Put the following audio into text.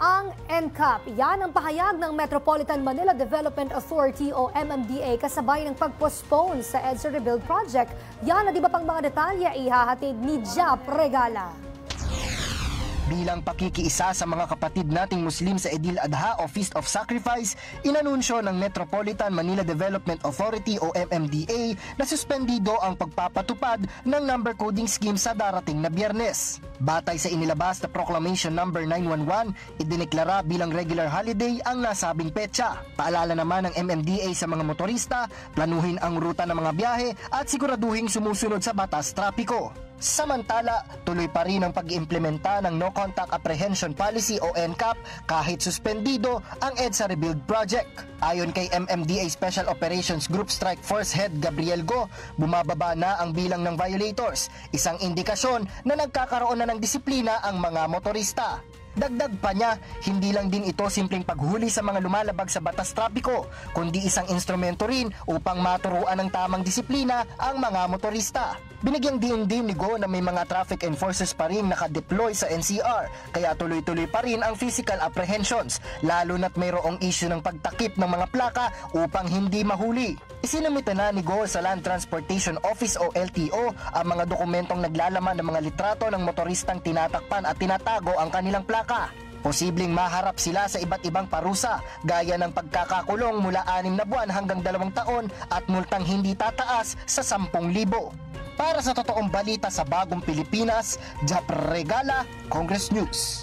ang NCAP. Yan ang pahayag ng Metropolitan Manila Development Authority o MMDA kasabay ng pag-postpone sa EDSA Rebuild Project. Yan at iba pang mga detalye ihahatid ni Jap Regala. Bilang pakikiisa sa mga kapatid nating Muslim sa Eid al-Adha o Feast of Sacrifice, inanunsyo ng Metropolitan Manila Development Authority o MMDA na suspendido ang pagpapatupad ng number coding scheme sa darating na Biyernes. Batay sa inilabas na Proclamation No. 911, idineklara bilang regular holiday ang nasabing petsa. Paalala naman ng MMDA sa mga motorista, planuhin ang ruta ng mga biyahe at siguraduhing sumusunod sa batas trapiko. Samantala, tuloy pa rin ang pag-iimplementa ng No Contact Apprehension Policy o NCAP kahit suspendido ang EDSA Rebuild Project. Ayon kay MMDA Special Operations Group Strike Force Head Gabriel Go, bumababa na ang bilang ng violators, isang indikasyon na nagkakaroon na ng disiplina ang mga motorista. Dagdag pa niya, hindi lang din ito simpleng paghuli sa mga lumalabag sa batas trapiko, kundi isang instrumento rin upang maturuan ng tamang disiplina ang mga motorista. Binigyang diin din ni Go na may mga traffic enforcers pa rin nakadeploy sa NCR, kaya tuloy-tuloy pa rin ang physical apprehensions, lalo na't mayroong issue ng pagtakip ng mga plaka upang hindi mahuli. Isinumite na ni Go sa Land Transportation Office o LTO ang mga dokumentong naglalaman ng mga litrato ng motoristang tinatakpan at tinatago ang kanilang plaka. Posibleng maharap sila sa iba't ibang parusa gaya ng pagkakakulong mula 6 na buwan hanggang 2 taon at multang hindi tataas sa 10,000. Para sa totoong balita sa Bagong Pilipinas, Jap Regala, Congress News.